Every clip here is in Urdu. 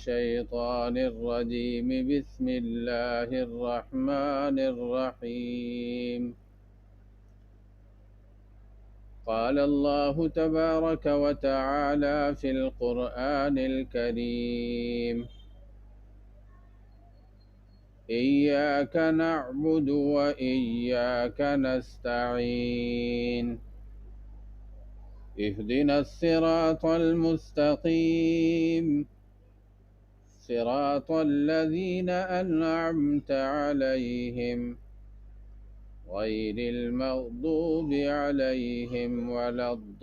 الشيطان الرجيم. بسم الله الرحمن الرحيم. قال الله تبارك وتعالى في القرآن الكريم: إياك نعبد وإياك نستعين. اهدنا الصراط المستقيم، صراط الذين أنعمت عليهم غير المغضوب عليهم ولا الضالين.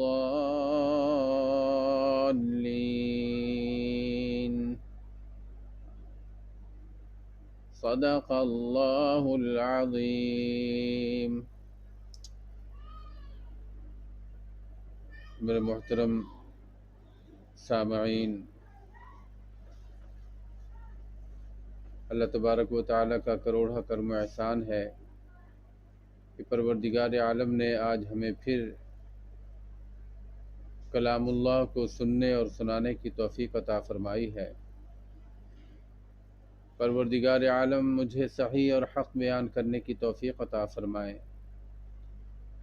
صدق اللہ العظیم. میرے محترم سامعین، اللہ تبارک و تعالیٰ کا کروڑہ کرم و احسان ہے کہ پروردگار عالم نے آج ہمیں پھر کلام اللہ کو سننے اور سنانے کی توفیق عطا فرمائی ہے. پروردگار عالم مجھے صحیح اور حق بیان کرنے کی توفیق عطا فرمائے،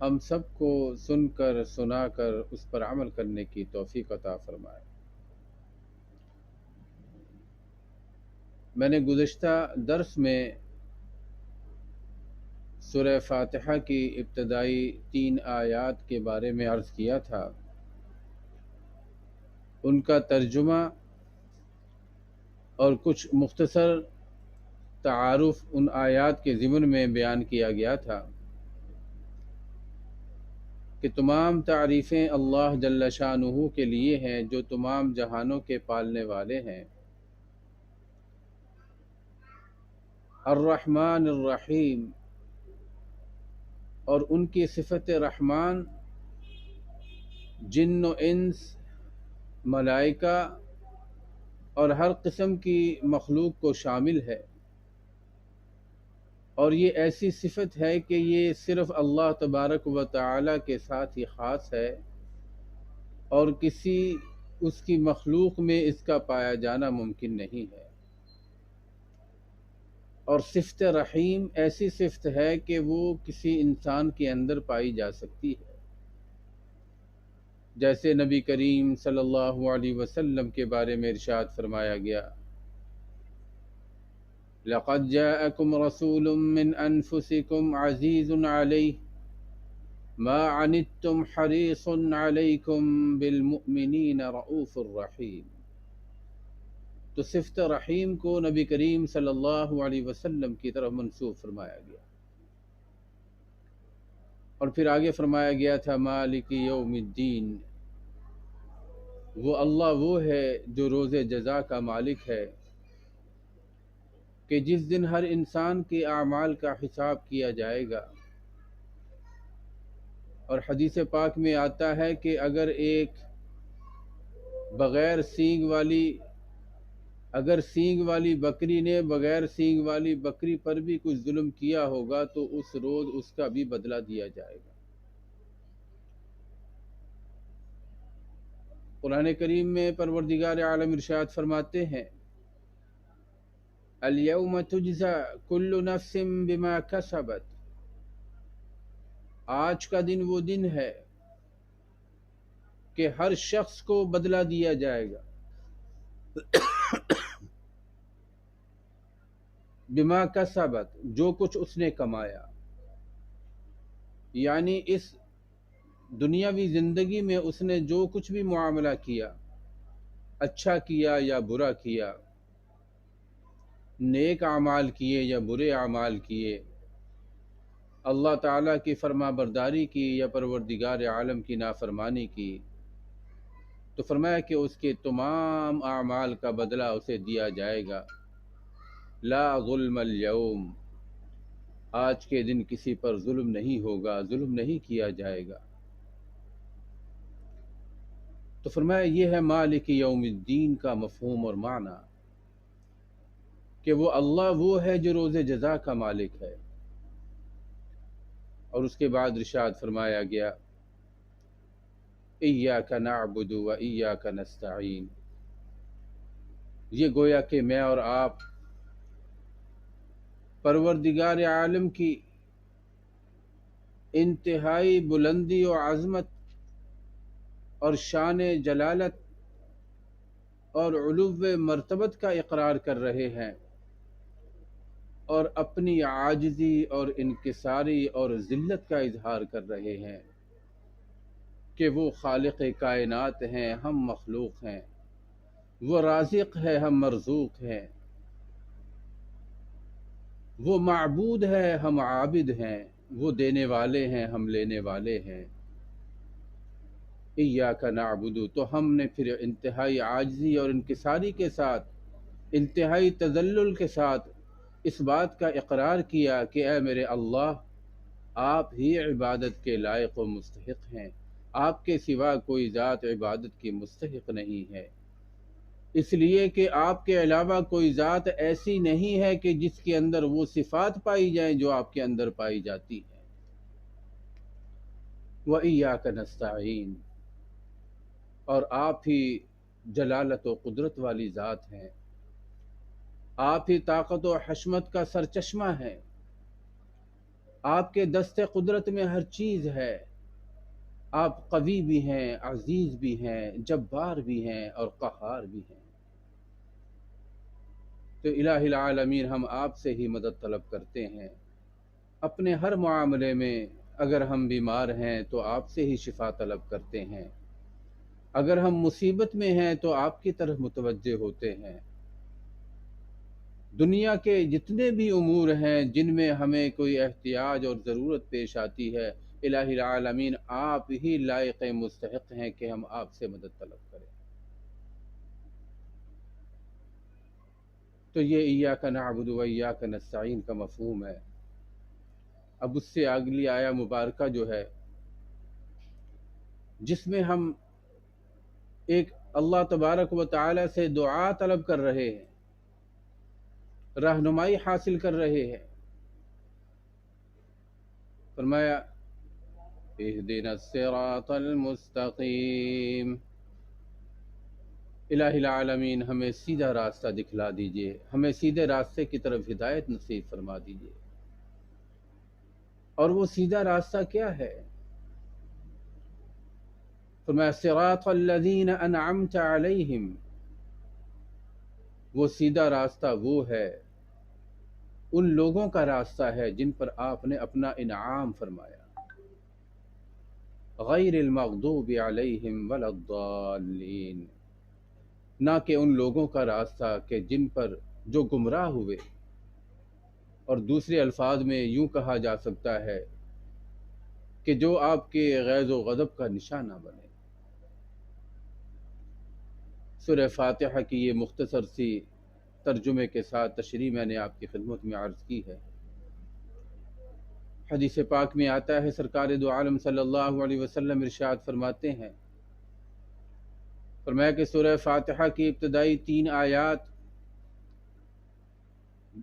ہم سب کو سن کر سنا کر اس پر عمل کرنے کی توفیق عطا فرمائے. میں نے گزشتہ درس میں سورہ فاتحہ کی ابتدائی 3 آیات کے بارے میں عرض کیا تھا. ان کا ترجمہ اور کچھ مختصر تعارف ان آیات کے ضمن میں بیان کیا گیا تھا کہ تمام تعریفیں اللہ جل شانہ کے لیے ہیں جو تمام جہانوں کے پالنے والے ہیں. الرحمن الرحیم، اور ان کی صفت رحمان جن و انس، ملائکہ اور ہر قسم کی مخلوق کو شامل ہے. اور یہ ایسی صفت ہے کہ یہ صرف اللہ تبارک و تعالیٰ کے ساتھ ہی خاص ہے اور کسی اس کی مخلوق میں اس کا پایا جانا ممکن نہیں ہے. اور صفت رحیم ایسی صفت ہے کہ وہ کسی انسان کے اندر پائی جا سکتی ہے، جیسے نبی کریم صلی اللہ علیہ وسلم کے بارے میں ارشاد فرمایا گیا: لَقَدْ جَاءَكُمْ رَسُولٌ مِّنْ أَنفُسِكُمْ عَزِيزٌ عَلَيْهِ مَا عَنِتُّمْ حَرِيصٌ عَلَيْكُمْ بِالْمُؤْمِنِينَ رَءُوفٌ رَحِيمٌ. تو صفت رحیم کو نبی کریم صلی اللہ علیہ وسلم کی طرف منسوب فرمایا گیا. اور پھر آگے فرمایا گیا تھا: مالک یوم الدین، وہ اللہ وہ ہے جو روز جزا کا مالک ہے کہ جس دن ہر انسان کے اعمال کا حساب کیا جائے گا. اور حدیث پاک میں آتا ہے کہ اگر سینگ والی بکری نے بغیر سینگ والی بکری پر بھی کچھ ظلم کیا ہوگا تو اس روز اس کا بھی بدلہ دیا جائے گا. قرآن کریم میں پروردگار عالم ارشاد فرماتے ہیں: الیوم تجزی کل نفس بما کسبت. آج کا دن وہ دن ہے کہ ہر شخص کو بدلہ دیا جائے گا بما کسبت، جو کچھ اس نے کمایا. یعنی اس دنیاوی زندگی میں اس نے جو کچھ بھی معاملہ کیا، اچھا کیا یا برا کیا، نیک اعمال کیے یا برے اعمال کیے، اللہ تعالیٰ کی فرما برداری کی یا پروردگار عالم کی نافرمانی کی، تو فرمایا کہ اس کے تمام اعمال کا بدلہ اسے دیا جائے گا. لا ظلم اليوم، آج کے دن کسی پر ظلم نہیں ہوگا، ظلم نہیں کیا جائے گا. تو فرمایا یہ ہے مالک یوم الدین کا مفہوم اور معنی، کہ وہ اللہ وہ ہے جو روز جزا کا مالک ہے. اور اس کے بعد ارشاد فرمایا گیا: ایاک نعبد و ایاک نستعین. یہ گویا کہ میں اور آپ پروردگار عالم کی انتہائی بلندی و عظمت اور شان جلالت اور علو مرتبت کا اقرار کر رہے ہیں، اور اپنی عاجزی اور انکساری اور ذلت کا اظہار کر رہے ہیں کہ وہ خالق کائنات ہیں، ہم مخلوق ہیں، وہ رازق ہے، ہم مرزوق ہیں، وہ معبود ہے، ہم عابد ہیں، وہ دینے والے ہیں، ہم لینے والے ہیں۔ ایاک نعبد، تو ہم نے پھر انتہائی عاجزی اور انکساری کے ساتھ، انتہائی تذلل کے ساتھ اس بات کا اقرار کیا کہ اے میرے اللہ، آپ ہی عبادت کے لائق و مستحق ہیں، آپ کے سوا کوئی ذات عبادت کی مستحق نہیں ہے، اس لیے کہ آپ کے علاوہ کوئی ذات ایسی نہیں ہے کہ جس کے اندر وہ صفات پائی جائیں جو آپ کے اندر پائی جاتی ہیں۔ وَإِيَّاكَ نَسْتَعِينُ، اور آپ ہی جلالت و قدرت والی ذات ہیں، آپ ہی طاقت و حشمت کا سرچشمہ ہیں، آپ کے دست قدرت میں ہر چیز ہے، آپ قوی بھی ہیں، عزیز بھی ہیں، جبار بھی ہیں اور قہار بھی ہیں۔ تو الہ العالمین، ہم آپ سے ہی مدد طلب کرتے ہیں اپنے ہر معاملے میں۔ اگر ہم بیمار ہیں تو آپ سے ہی شفا طلب کرتے ہیں، اگر ہم مصیبت میں ہیں تو آپ کی طرف متوجہ ہوتے ہیں۔ دنیا کے جتنے بھی امور ہیں جن میں ہمیں کوئی احتیاج اور ضرورت پیش آتی ہے، الہ العالمین آپ ہی لائق مستحق ہیں کہ ہم آپ سے مدد طلب کریں۔ تو یہ ایاک نعبد و ایاک نستعین کا مفہوم ہے۔ اب اس سے اگلی آیا مبارکہ جو ہے، جس میں ہم ایک اللہ تبارک و تعالی سے دعا طلب کر رہے ہیں، رہنمائی حاصل کر رہے ہیں۔ فرمایا اہدنا الصراط المستقیم، الہ العالمین ہمیں سیدھا راستہ دکھلا دیجئے، ہمیں سیدھے راستے کی طرف ہدایت نصیب فرما دیجئے۔ اور وہ سیدھا راستہ کیا ہے؟ فرمایا صراط الذین انعمت علیہم، وہ سیدھا راستہ وہ ہے، ان لوگوں کا راستہ ہے جن پر آپ نے اپنا انعام فرمایا، غیر المغضوب علیہم ولا الضالین، نہ کہ ان لوگوں کا راستہ کہ جن پر جو گمراہ ہوئے، اور دوسرے الفاظ میں یوں کہا جا سکتا ہے کہ جو آپ کے غیظ و غضب کا نشانہ بنے۔ سورہ فاتحہ کی یہ مختصر سی ترجمے کے ساتھ تشریح میں نے آپ کی خدمت میں عرض کی ہے۔ حدیث پاک میں آتا ہے، سرکار دو عالم صلی اللہ علیہ وسلم ارشاد فرماتے ہیں، فرمایا کہ سورہ فاتحہ کی ابتدائی 3 آیات،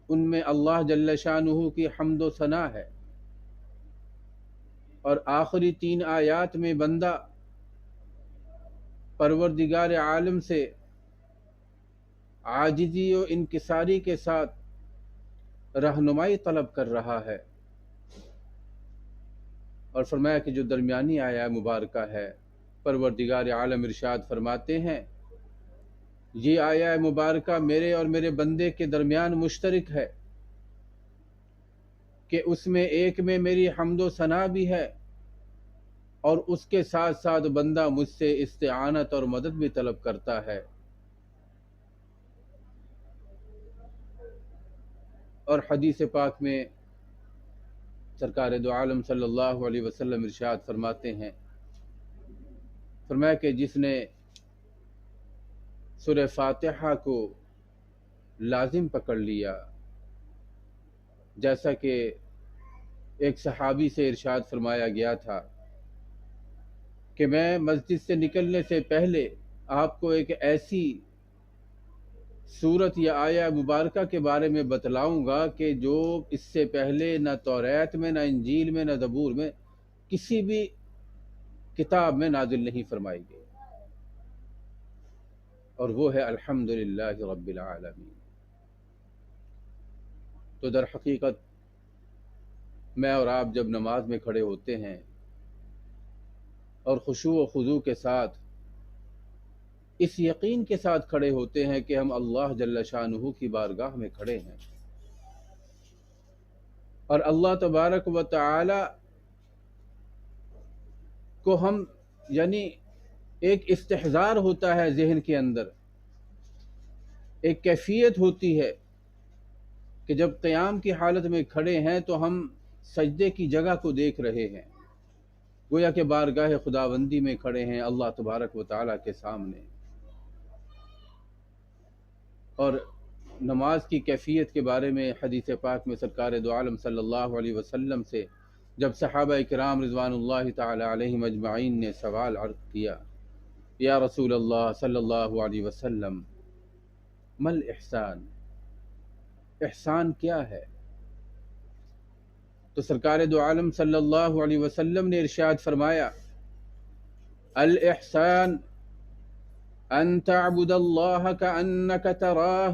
ان میں اللہ جل شانہ کی حمد و ثنا ہے، اور آخری 3 آیات میں بندہ پروردگار عالم سے عاجزی و انکساری کے ساتھ رہنمائی طلب کر رہا ہے۔ اور فرمایا کہ جو درمیانی آیہ مبارکہ ہے، پروردگار عالم ارشاد فرماتے ہیں، یہ آیہ مبارکہ میرے اور میرے بندے کے درمیان مشترک ہے کہ اس میں ایک میں میری حمد و ثنا بھی ہے، اور اس کے ساتھ ساتھ بندہ مجھ سے استعانت اور مدد بھی طلب کرتا ہے۔ اور حدیث پاک میں سرکار دو عالم صلی اللہ علیہ وسلم ارشاد فرماتے ہیں، فرمایا کہ جس نے سورہ فاتحہ کو لازم پکڑ لیا، جیسا کہ ایک صحابی سے ارشاد فرمایا گیا تھا کہ میں مسجد سے نکلنے سے پہلے آپ کو ایک ایسی سورت یا آیہ مبارکہ کے بارے میں بتلاؤں گا کہ جو اس سے پہلے نہ توریت میں، نہ انجیل میں، نہ زبور میں، کسی بھی کتاب میں نازل نہیں فرمائی گئی۔ اور وہ ہے الحمدللہ رب العالمین۔ تو در حقیقت میں اور آپ جب نماز میں کھڑے ہوتے ہیں اور خشوع و خضوع کے ساتھ اس یقین کے ساتھ کھڑے ہوتے ہیں کہ ہم اللہ جل شانہ کی بارگاہ میں کھڑے ہیں اور اللہ تبارک و تعالی کو ہم یعنی ایک استحضار ہوتا ہے ذہن کے اندر، ایک کیفیت ہوتی ہے کہ جب قیام کی حالت میں کھڑے ہیں تو ہم سجدے کی جگہ کو دیکھ رہے ہیں، گویا کہ بارگاہ خداوندی میں کھڑے ہیں اللہ تبارک و تعالی کے سامنے۔ اور نماز کی کیفیت کے بارے میں حدیث پاک میں سرکار دو عالم صلی اللہ علیہ وسلم سے جب صحابہ کرام رضوان اللہ تعالی علیہم اجمعین نے سوال عرض کیا، یا رسول اللہ صلی اللہ علیہ وسلم مل احسان، احسان کیا ہے؟ تو سرکار دو عالم صلی اللہ علیہ وسلم نے ارشاد فرمایا، الاحسان ان تعبد اللہ کأنک تراہ،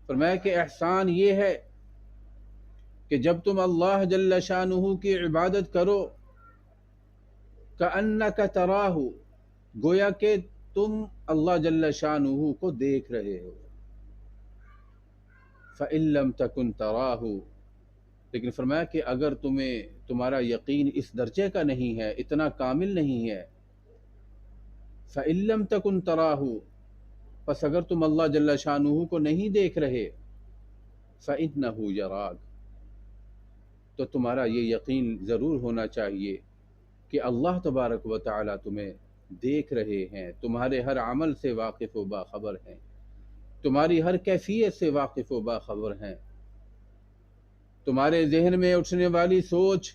فرمایا کہ احسان یہ ہے کہ جب تم اللہ جل شانہ کی عبادت کرو، کأنک تراہ، گویا کہ تم اللہ جل شانہ کو دیکھ رہے ہو، فإن لم تکن تراہ، لیکن فرمایا کہ اگر تمہارا یقین اس درجے کا نہیں ہے، اتنا کامل نہیں ہے، فإن لم تکن تراہ، پس اگر تم اللہ جل شانہ کو نہیں دیکھ رہے، فإنہ یراک، تو تمہارا یہ یقین ضرور ہونا چاہیے کہ اللہ تبارک و تعالی تمہیں دیکھ رہے ہیں، تمہارے ہر عمل سے واقف و باخبر ہیں، تمہاری ہر کیفیت سے واقف و باخبر ہیں، تمہارے ذہن میں اٹھنے والی سوچ،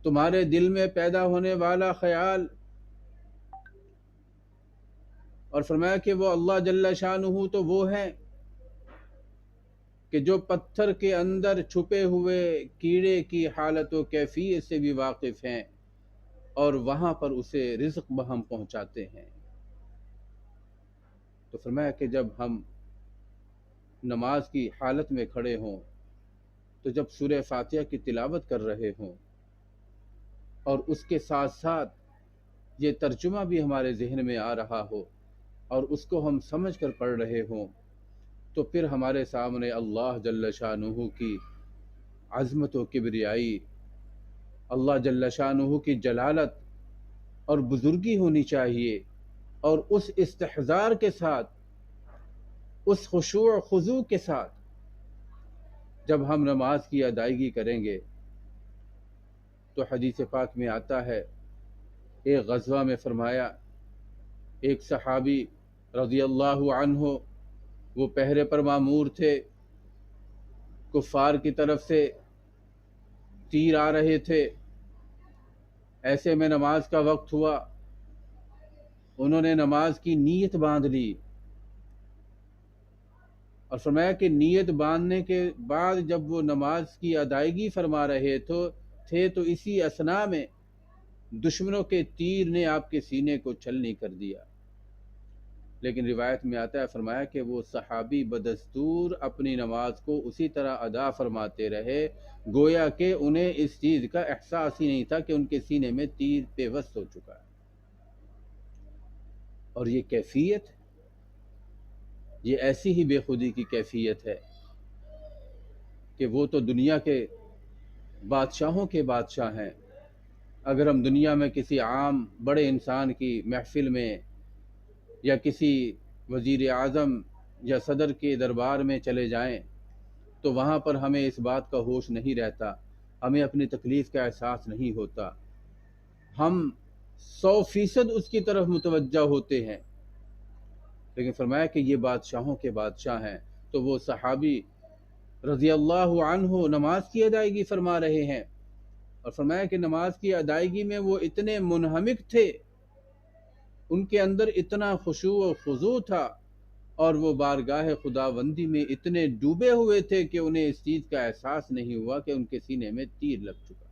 تمہارے دل میں پیدا ہونے والا خیال، اور فرمایا کہ وہ اللہ جل شانہ تو وہ ہیں کہ جو پتھر کے اندر چھپے ہوئے کیڑے کی حالت و کیفیت سے بھی واقف ہیں اور وہاں پر اسے رزق بہم پہنچاتے ہیں۔ تو فرمایا کہ جب ہم نماز کی حالت میں کھڑے ہوں تو جب سورہ فاتحہ کی تلاوت کر رہے ہوں اور اس کے ساتھ ساتھ یہ ترجمہ بھی ہمارے ذہن میں آ رہا ہو اور اس کو ہم سمجھ کر پڑھ رہے ہوں، تو پھر ہمارے سامنے اللہ جل شانہ کی عظمت و کبریائی، اللہ جل شانہ کی جلالت اور بزرگی ہونی چاہیے، اور اس استحضار کے ساتھ، اس خشوع و خضوع کے ساتھ جب ہم نماز کی ادائیگی کریں گے تو حدیث پاک میں آتا ہے، ایک غزوہ میں فرمایا ایک صحابی رضی اللہ عنہ وہ پہرے پر مامور تھے، کفار کی طرف سے تیر آ رہے تھے، ایسے میں نماز کا وقت ہوا، انہوں نے نماز کی نیت باندھ لی، اور فرمایا کہ نیت باندھنے کے بعد جب وہ نماز کی ادائیگی فرما رہے تھے تو اسی اثنا میں دشمنوں کے تیر نے آپ کے سینے کو چھلنی کر دیا۔ لیکن روایت میں آتا ہے، فرمایا کہ وہ صحابی بدستور اپنی نماز کو اسی طرح ادا فرماتے رہے، گویا کہ انہیں اس چیز کا احساس ہی نہیں تھا کہ ان کے سینے میں تیر پیوست ہو چکا ہے۔ اور یہ کیفیت، یہ ایسی ہی بے خودی کی کیفیت ہے کہ وہ تو دنیا کے بادشاہوں کے بادشاہ ہیں۔ اگر ہم دنیا میں کسی عام بڑے انسان کی محفل میں یا کسی وزیر اعظم یا صدر کے دربار میں چلے جائیں تو وہاں پر ہمیں اس بات کا ہوش نہیں رہتا، ہمیں اپنی تکلیف کا احساس نہیں ہوتا، ہم 100% اس کی طرف متوجہ ہوتے ہیں۔ لیکن فرمایا کہ یہ بادشاہوں کے بادشاہ ہیں، تو وہ صحابی رضی اللہ عنہ نماز کی ادائیگی فرما رہے ہیں، اور فرمایا کہ نماز کی ادائیگی میں وہ اتنے منہمک تھے، ان کے اندر اتنا خشوع و خضوع تھا، اور وہ بارگاہ خداوندی میں اتنے ڈوبے ہوئے تھے کہ انہیں اس چیز کا احساس نہیں ہوا کہ ان کے سینے میں تیر لگ چکا۔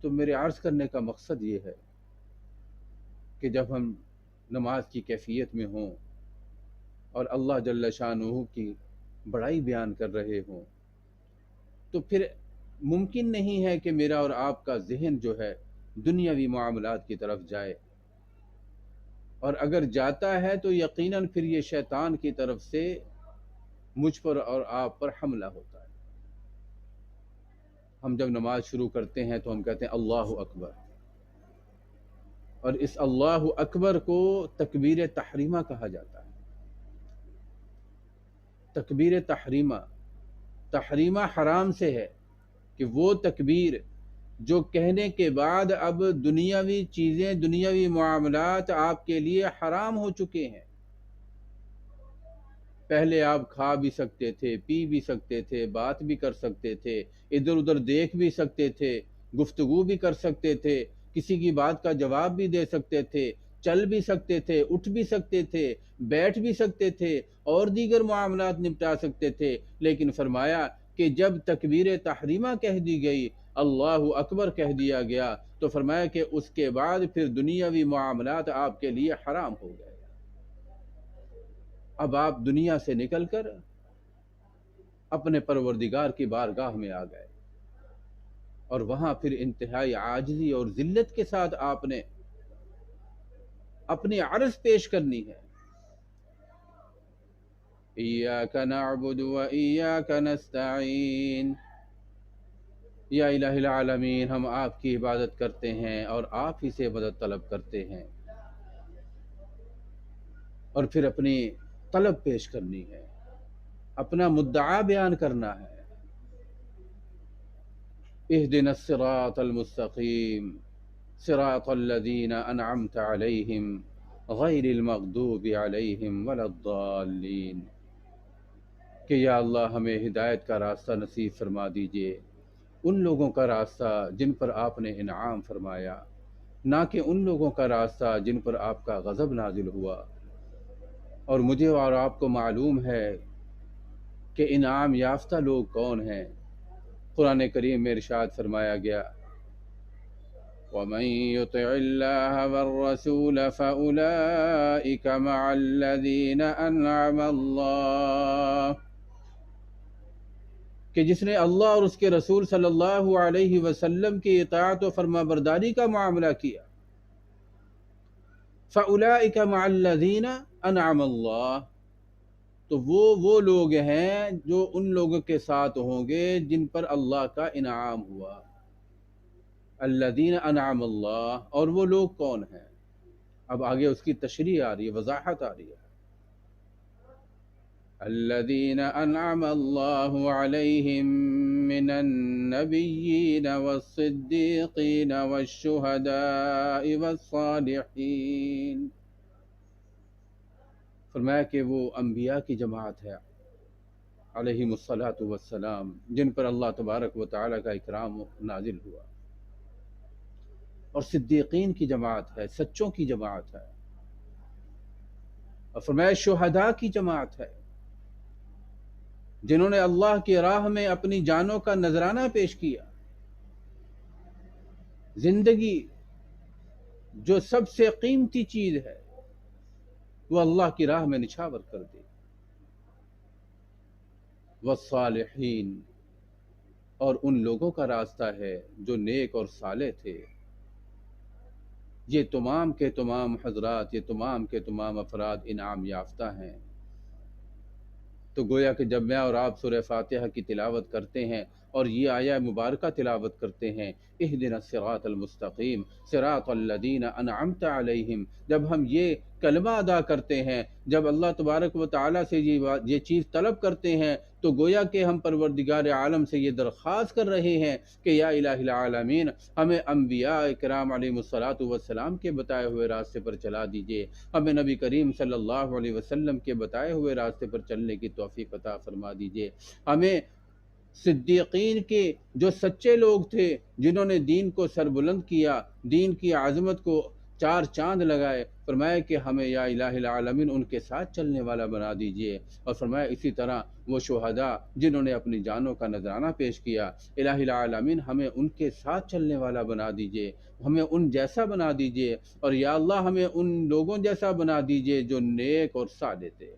تو میرے عرض کرنے کا مقصد یہ ہے کہ جب ہم نماز کی کیفیت میں ہوں اور اللہ جل شانہ کی بڑائی بیان کر رہے ہوں تو پھر ممکن نہیں ہے کہ میرا اور آپ کا ذہن جو ہے دنیاوی معاملات کی طرف جائے، اور اگر جاتا ہے تو یقیناً پھر یہ شیطان کی طرف سے مجھ پر اور آپ پر حملہ ہوتا ہے۔ ہم جب نماز شروع کرتے ہیں تو ہم کہتے ہیں اللہ اکبر، اور اس اللہ اکبر کو تکبیر تحریمہ کہا جاتا ہے۔ تکبیر تحریمہ، تحریمہ حرام سے ہے کہ وہ تکبیر جو کہنے کے بعد اب دنیاوی چیزیں، دنیاوی معاملات آپ کے لیے حرام ہو چکے ہیں۔ پہلے آپ کھا بھی سکتے تھے، پی بھی سکتے تھے، بات بھی کر سکتے تھے، ادھر ادھر دیکھ بھی سکتے تھے، گفتگو بھی کر سکتے تھے، کسی کی بات کا جواب بھی دے سکتے تھے، چل بھی سکتے تھے، اٹھ بھی سکتے تھے، بیٹھ بھی سکتے تھے، اور دیگر معاملات نپٹا سکتے تھے۔ لیکن فرمایا کہ جب تکبیر تحریمہ کہہ دی گئی، اللہ اکبر کہہ دیا گیا، تو فرمایا کہ اس کے بعد پھر دنیاوی معاملات آپ کے لیے حرام ہو گئے۔ اب آپ دنیا سے نکل کر اپنے پروردگار کی بارگاہ میں آ گئے، اور وہاں پھر انتہائی عاجزی اور ذلت کے ساتھ آپ نے اپنی عرض پیش کرنی ہے۔ ایاک نعبد و ایاک نستعین، یا الہ العالمین، ہم آپ کی عبادت کرتے ہیں اور آپ ہی سے مدد طلب کرتے ہیں، اور پھر اپنی طلب پیش کرنی ہے، اپنا مدعا بیان کرنا ہے۔ اہدنا الصراط المستقیم صراط الذین انعمت علیہم غیر المغضوب علیہم ولا الضالین، کہ یا اللہ ہمیں ہدایت کا راستہ نصیب فرما دیجئے، ان لوگوں کا راستہ جن پر آپ نے انعام فرمایا، نہ کہ ان لوگوں کا راستہ جن پر آپ کا غضب نازل ہوا۔ اور مجھے اور آپ کو معلوم ہے کہ انعام یافتہ لوگ کون ہیں۔ قرآن کریم میں ارشاد فرمایا گیا، وَمَن يُطِعِ اللَّهَ وَالرَّسُولَ فَأُولَئِكَ مَعَ الَّذِينَ أَنْعَمَ اللَّهُ، کہ جس نے اللہ اور اس کے رسول صلی اللہ علیہ وسلم کی اطاعت و فرما برداری کا معاملہ کیا، فَأُولَئِكَ مَعَ الَّذِينَ أَنْعَمَ اللَّهُ، تو وہ لوگ ہیں جو ان لوگوں کے ساتھ ہوں گے جن پر اللہ کا انعام ہوا۔ الذین انعم اللہ، اور وہ لوگ کون ہیں؟ اب آگے اس کی تشریح آ رہی ہے، وضاحت آ رہی ہے۔ الذین انعم اللہ علیہم من النبیین والصدیقین والشہداء والصالحین، فرمایا کہ وہ انبیاء کی جماعت ہے علیہم الصلاۃ والسلام، جن پر اللہ تبارک و تعالیٰ کا اکرام نازل ہوا، اور صدیقین کی جماعت ہے، سچوں کی جماعت ہے، اور فرمایا شہداء کی جماعت ہے، جنہوں نے اللہ کی راہ میں اپنی جانوں کا نذرانہ پیش کیا، زندگی جو سب سے قیمتی چیز ہے وہ اللہ کی راہ میں نچھاور کر دی۔ والصالحین، اور ان لوگوں کا راستہ ہے جو نیک اور صالح تھے۔ یہ تمام کے تمام حضرات، یہ تمام کے تمام افراد انعام یافتہ ہیں۔ تو گویا کہ جب میں اور آپ سورہ فاتحہ کی تلاوت کرتے ہیں اور یہ آیہ مبارکہ تلاوت کرتے ہیں، اہدنا الصراط المستقیم صراط الذین انعمت علیہم، جب ہم یہ کلمہ ادا کرتے ہیں، جب اللہ تبارک و تعالیٰ سے یہ چیز طلب کرتے ہیں، تو گویا کہ ہم پروردگار عالم سے یہ درخواست کر رہے ہیں کہ یا الہ العالمین، ہمیں انبیاء کرام علیہ الصلاۃ والسلام کے بتائے ہوئے راستے پر چلا دیجئے، ہمیں نبی کریم صلی اللہ علیہ وسلم کے بتائے ہوئے راستے پر چلنے کی توفیق عطا فرما دیجئے، ہمیں صدیقین کے جو سچے لوگ تھے، جنہوں نے دین کو سربلند کیا، دین کی عظمت کو چار چاند لگائے، فرمایا کہ ہمیں یا الہ العالمین ان کے ساتھ چلنے والا بنا دیجئے، اور فرمایا اسی طرح وہ شہداء جنہوں نے اپنی جانوں کا نذرانہ پیش کیا، الہ العالمین ہمیں ان کے ساتھ چلنے والا بنا دیجئے، ہمیں ان جیسا بنا دیجئے، اور یا اللہ ہمیں ان لوگوں جیسا بنا دیجئے جو نیک اور صالح تھے۔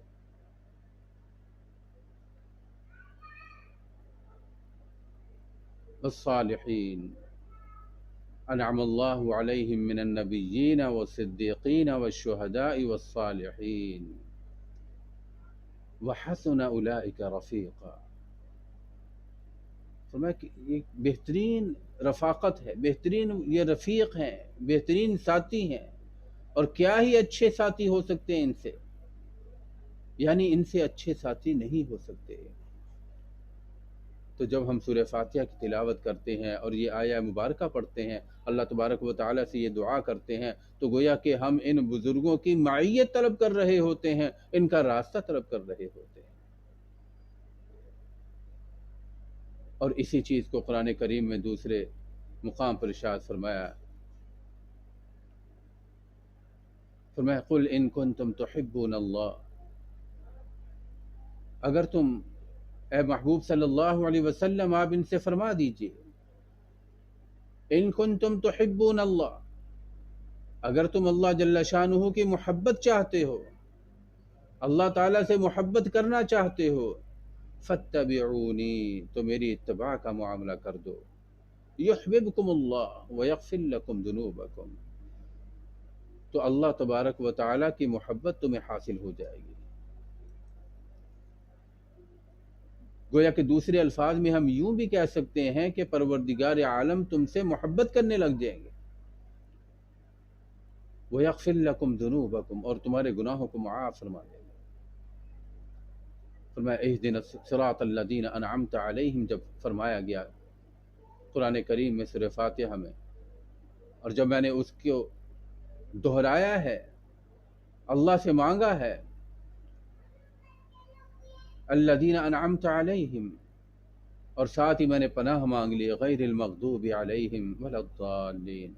الصالحین انعم اللہ علیہم من النبیین والصدیقین والشہداء والصالحین وحسن اولئک رفیقا۔ فرمایا کہ یہ بہترین رفاقت ہے، بہترین یہ رفیق ہیں، بہترین ساتھی ہیں، اور کیا ہی اچھے ساتھی ہو سکتے ہیں ان سے، یعنی ان سے اچھے ساتھی نہیں ہو سکتے۔ تو جب ہم سورہ فاتحہ کی تلاوت کرتے ہیں اور یہ آیہ مبارکہ پڑھتے ہیں، اللہ تبارک و تعالیٰ سے یہ دعا کرتے ہیں، تو گویا کہ ہم ان بزرگوں کی معیت طلب کر رہے ہوتے ہیں، ان کا راستہ طلب کر رہے ہوتے ہیں۔ اور اسی چیز کو قرآن کریم میں دوسرے مقام پر ارشاد فرمایا، قل ان کنتم تحبون اللہ، اگر تم اے محبوب صلی اللہ علیہ وسلم آپ ان سے فرما دیجئے، ان کنتم تحبون اللہ، اگر تم اللہ جل شانہ کی محبت چاہتے ہو، اللہ تعالیٰ سے محبت کرنا چاہتے ہو، فاتبعونی، تو میری اتباع کا معاملہ کر دو، یحببکم اللہ ویغفر لکم ذنوبکم، تو اللہ تبارک و تعالیٰ کی محبت تمہیں حاصل ہو جائے گی۔ گویا کہ دوسرے الفاظ میں ہم یوں بھی کہہ سکتے ہیں کہ پروردگار عالم تم سے محبت کرنے لگ جائیں گے، وَيَغْفِرْ لَكُمْ ذُنُوبَكُمْ، اور تمہارے گناہوں کو معاف فرما دیں گے۔ فرمایا اہدنا الصراط الذین انعمت علیہم جب فرمایا گیا قرآن کریم میں سورہ فاتحہ میں، اور جب میں نے اس کو دہرایا ہے، اللہ سے مانگا ہے، الذین انعمت علیہم، اور ساتھ ہی میں نے پناہ مانگ لی غیر المغضوب علیہم ولا الضالین،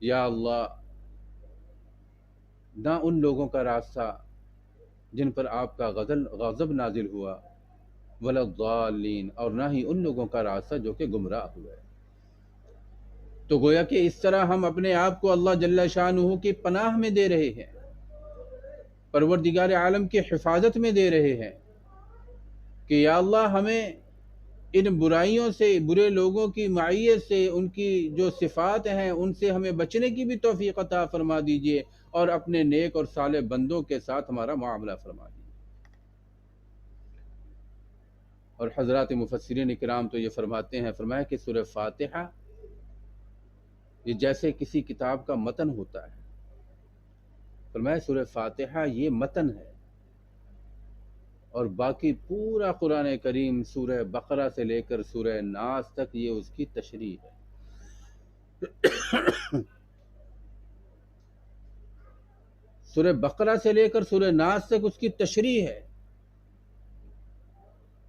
یا اللہ نہ ان لوگوں کا راستہ جن پر آپ کا غضب نازل ہوا، ولا الضالین، اور نہ ہی ان لوگوں کا راستہ جو کہ گمراہ ہوئے۔ تو گویا کہ اس طرح ہم اپنے آپ کو اللہ جل شانہ کی پناہ میں دے رہے ہیں، پروردگار عالم کی حفاظت میں دے رہے ہیں کہ یا اللہ ہمیں ان برائیوں سے، برے لوگوں کی معیت سے، ان کی جو صفات ہیں ان سے ہمیں بچنے کی بھی توفیق عطا فرما دیجئے، اور اپنے نیک اور صالح بندوں کے ساتھ ہمارا معاملہ فرما دیجئے۔ اور حضرات مفسرین اکرام تو یہ فرماتے ہیں، فرمایا کہ سورہ فاتحہ یہ جیسے کسی کتاب کا متن ہوتا ہے، فرمایا سورہ فاتحہ یہ متن ہے، اور باقی پورا قرآن کریم سورہ بقرہ سے لے کر سورہ ناس تک یہ اس کی تشریح ہے۔ سورہ بقرہ سے لے کر سورہ ناس تک اس کی تشریح ہے۔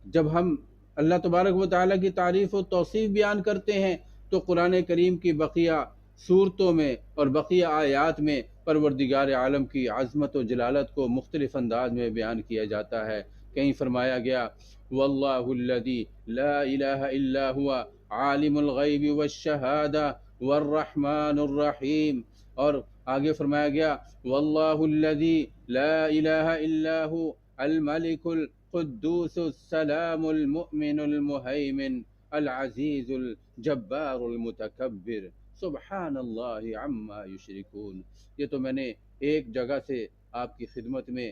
جب ہم اللہ تبارک و تعالیٰ کی تعریف و توصیف بیان کرتے ہیں تو قرآن کریم کی بقیہ صورتوں میں اور بقیہ آیات میں پروردگار عالم کی عظمت و جلالت کو مختلف انداز میں بیان کیا جاتا ہے۔ کہیں فرمایا گیا واللہ الذی لا الہ الا ہوا عالم الغیب والشہادہ والرحمن الرحیم، اور آگے فرمایا گیا واللہ الذی لا الہ الا ہوا الملک القدوس السلام المؤمن المہیمن العزیز الجبار المتکبر سبحان اللہ عما یشرکون۔ یہ تو میں نے ایک جگہ سے آپ کی خدمت میں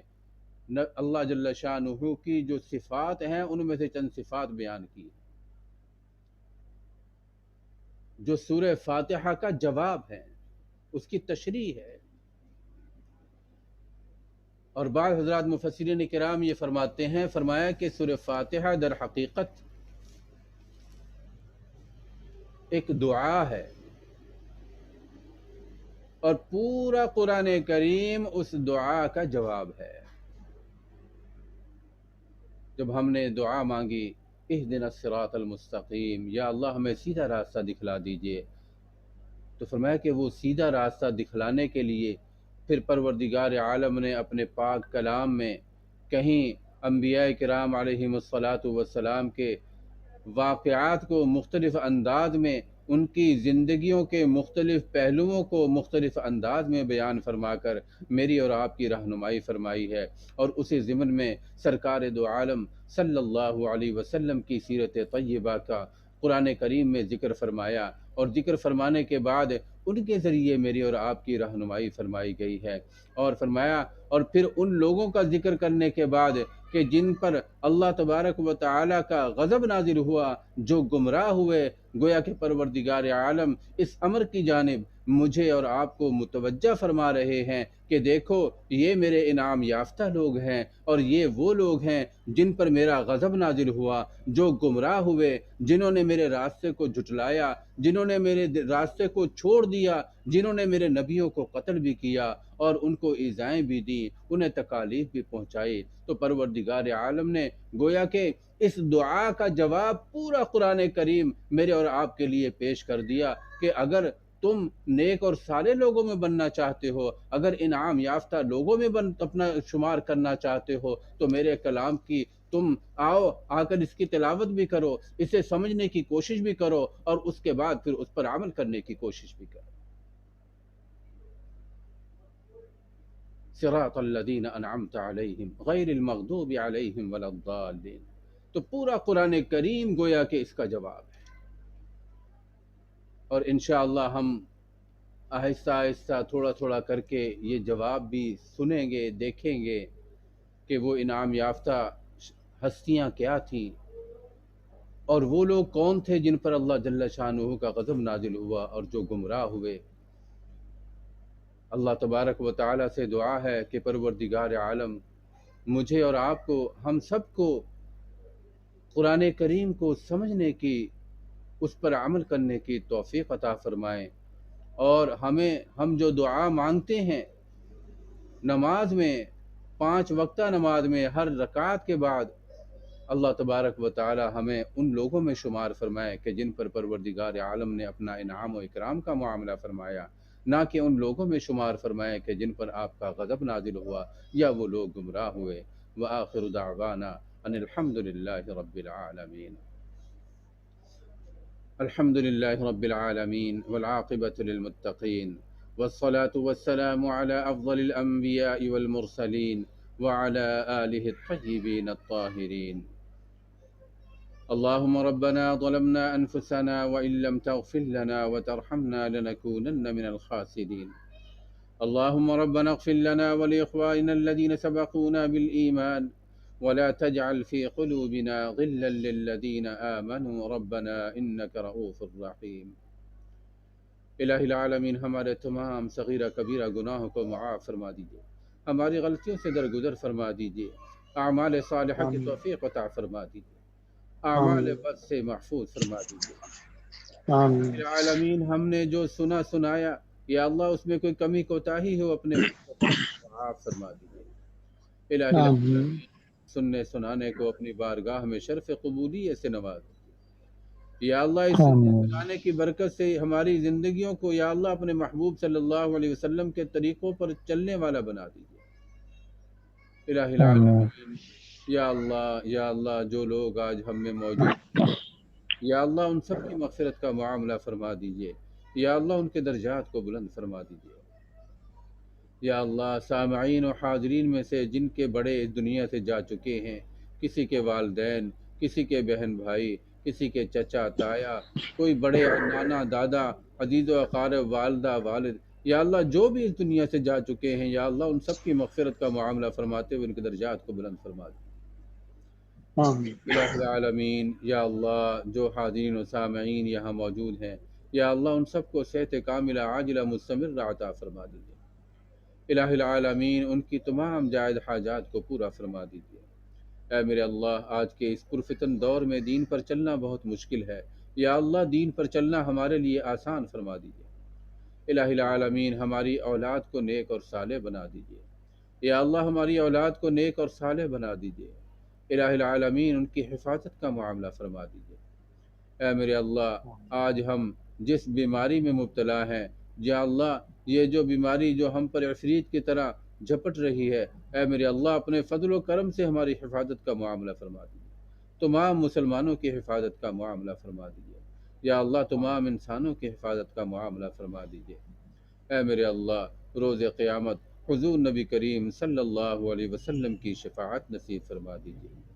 اللہ جل شانہ کی جو صفات ہیں ان میں سے چند صفات بیان کی، جو سورہ فاتحہ کا جواب ہے، اس کی تشریح ہے۔ اور بعض حضرات مفسرین کرام یہ فرماتے ہیں، فرمایا کہ سورہ فاتحہ در حقیقت ایک دعا ہے، اور پورا قرآن کریم اس دعا کا جواب ہے۔ جب ہم نے دعا مانگی اہدنا الصراط المستقیم، یا اللہ ہمیں سیدھا راستہ دکھلا دیجئے، تو فرمایا کہ وہ سیدھا راستہ دکھلانے کے لیے پھر پروردگار عالم نے اپنے پاک کلام میں کہیں انبیاء کرام علیہم الصلاۃ والسلام کے واقعات کو مختلف انداز میں، ان کی زندگیوں کے مختلف پہلوؤں کو مختلف انداز میں بیان فرما کر میری اور آپ کی رہنمائی فرمائی ہے، اور اسی ضمن میں سرکار دو عالم صلی اللہ علیہ وسلم کی سیرت طیبہ کا قرآن کریم میں ذکر فرمایا، اور ذکر فرمانے کے بعد ان کے ذریعے میری اور آپ کی رہنمائی فرمائی گئی ہے، اور فرمایا اور پھر ان لوگوں کا ذکر کرنے کے بعد کہ جن پر اللہ تبارک و تعالی کا غضب نازل ہوا، جو گمراہ ہوئے، گویا کہ پروردگار عالم اس امر کی جانب مجھے اور آپ کو متوجہ فرما رہے ہیں کہ دیکھو یہ میرے انعام یافتہ لوگ ہیں، اور یہ وہ لوگ ہیں جن پر میرا غضب نازل ہوا، جو گمراہ ہوئے، جنہوں نے میرے راستے کو جھٹلایا، جنہوں نے میرے راستے کو چھوڑ دیا، جنہوں نے میرے نبیوں کو قتل بھی کیا اور ان کو ایذائیں بھی دی، انہیں تکالیف بھی پہنچائی۔ تو پروردگار عالم نے گویا کہ اس دعا کا جواب پورا قرآن کریم میرے اور آپ کے لیے پیش کر دیا کہ اگر تم نیک اور صالح لوگوں میں بننا چاہتے ہو، اگر انعام یافتہ لوگوں میں اپنا شمار کرنا چاہتے ہو، تو میرے کلام کی تم آ کر اس کی تلاوت بھی کرو، اسے سمجھنے کی کوشش بھی کرو، اور اس کے بعد پھر اس پر عمل کرنے کی کوشش بھی کرو۔ صراط الذین انعمت علیہم غیر المغضوب علیہم ولا الضالین۔ تو پورا قرآن کریم گویا کہ اس کا جواب ہے، اور انشاءاللہ ہم آہستہ آہستہ تھوڑا تھوڑا کر کے یہ جواب بھی سنیں گے، دیکھیں گے کہ وہ انعام یافتہ ہستیاں کیا تھیں، اور وہ لوگ کون تھے جن پر اللہ جل شانہ کا غضب نازل ہوا اور جو گمراہ ہوئے۔ اللہ تبارک و تعالی سے دعا ہے کہ پروردگار عالم مجھے اور آپ کو، ہم سب کو قرآن کریم کو سمجھنے کی، اس پر عمل کرنے کی توفیق عطا فرمائیں، اور ہم جو دعا مانگتے ہیں نماز میں، 5 وقتہ نماز میں ہر رکعت کے بعد، اللہ تبارک و تعالی ہمیں ان لوگوں میں شمار فرمائے کہ جن پر پروردگار عالم نے اپنا انعام و اکرام کا معاملہ فرمایا، نہ کہ ان لوگوں میں شمار فرمائے کہ جن پر آپ کا غضب نازل ہوا یا وہ لوگ گمراہ ہوئے۔ وآخر دعوانا ان الحمد للہ رب العالمین۔ الحمد للہ رب العالمین والعاقبۃ للمتقین، والصلاة والسلام على افضل الانبیاء والمرسلین وعلى آلہ الطیبین الطاہرین۔ اللهم ربنا ظلمنا أنفسنا وإن لم تغفر لنا وترحمنا لنكونن من الخاسرين. اللهم ربنا اغفر لنا ولإخواننا الذين سبقونا بالإيمان ولا تجعل في قلوبنا غلا للذين آمنوا ربنا إنك رؤوف رحيم۔ الہ العالمین ہمارے تمام صغیرہ کبیرہ گناہوں کو معاف فرما دیجئے، ہماری غلطیوں سے درگزر فرما دیجئے، اعمال صالحہ کی توفیق عطا فرما دیجئے، اعمال بد سے محفوظ فرما دیجئے۔ آمین۔ العالمین ہم نے جو سنایا یا اللہ اس میں کوئی کمی کوتاہی ہو اپنے معاف فرما دیجئے۔ الہ آمین۔ العالمین سننے سنانے کو اپنی بارگاہ میں شرف قبولیت سے نواز دیجئے۔ یا اللہ اس سننے آمین۔ سنانے کی برکت سے ہماری زندگیوں کو یا اللہ اپنے محبوب صلی اللہ علیہ وسلم کے طریقوں پر چلنے والا بنا دیجئے۔ الہ آمین۔ العالمین یا اللہ جو لوگ آج ہم میں موجود ہیں، یا اللہ ان سب کی مغفرت کا معاملہ فرما دیجئے، یا اللہ ان کے درجات کو بلند فرما دیجئے۔ یا اللہ سامعین و حاضرین میں سے جن کے بڑے اس دنیا سے جا چکے ہیں، کسی کے والدین، کسی کے بہن بھائی، کسی کے چچا تایا، کوئی بڑے نانا دادا، عزیز و اقارب، والدہ والد، یا اللہ جو بھی اس دنیا سے جا چکے ہیں، یا اللہ ان سب کی مغفرت کا معاملہ فرماتے ہوئے ان کے درجات کو بلند فرما دیجئے۔ آمین۔ الہ العالمین یا اللہ جو حاضرین و سامعین یہاں موجود ہیں، یا اللہ ان سب کو صحت کاملہ عاجلہ مستمرہ عطا فرما دیجئے۔ الہ العالمین ان کی تمام جائز حاجات کو پورا فرما دیجئے۔ اے میرے اللہ آج کے اس پرفتن دور میں دین پر چلنا بہت مشکل ہے، یا اللہ دین پر چلنا ہمارے لیے آسان فرما دیجئے۔ الہ العالمین ہماری اولاد کو نیک اور صالح بنا دیجئے، یا اللہ ہماری اولاد کو نیک اور صالح بنا دیجئے۔ الہ العالمین ان کی حفاظت کا معاملہ فرما دیجئے۔ اے میرے اللہ آج ہم جس بیماری میں مبتلا ہیں یا اللہ یہ جو بیماری جو ہم پر عفریت کی طرح جھپٹ رہی ہے، اے میرے اللہ اپنے فضل و کرم سے ہماری حفاظت کا معاملہ فرما دیجیے، تمام مسلمانوں کی حفاظت کا معاملہ فرما دیجیے، یا اللہ تمام انسانوں کی حفاظت کا معاملہ فرما دیجیے، اے میرے اللہ روز قیامت حضور نبی کریم صلی اللہ علیہ وسلم کی شفاعت نصیب فرما دیجیے۔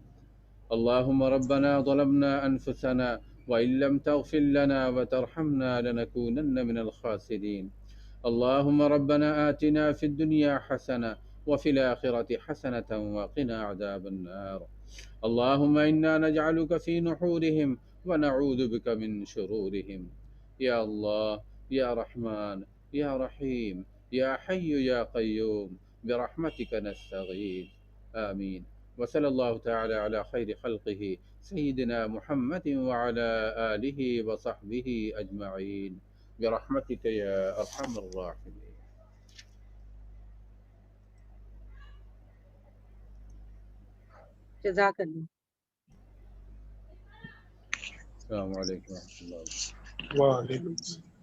اللهم ربنا ظلمنا أنفسنا وإن لم تغفر لنا وترحمنا لنكونن من الخاسرين. اللهم ربنا آتنا في الدنيا حسنة وفي الآخرة حسنة وقنا عذاب النار. اللهم إنا نجعلك في نحورهم ونعوذ بك من شرورهم. يا الله يا رحمن يا رحيم يا حي يا قيوم برحمتك نستغيث. آمين. وصلى الله تعالى على خير خلقه سيدنا محمد وعلى آله وصحبه أجمعين برحمتك يا أرحم الراحمين. جزاک اللہ. السلام عليكم ورحمة الله وبركاته. وعلیکم السلام.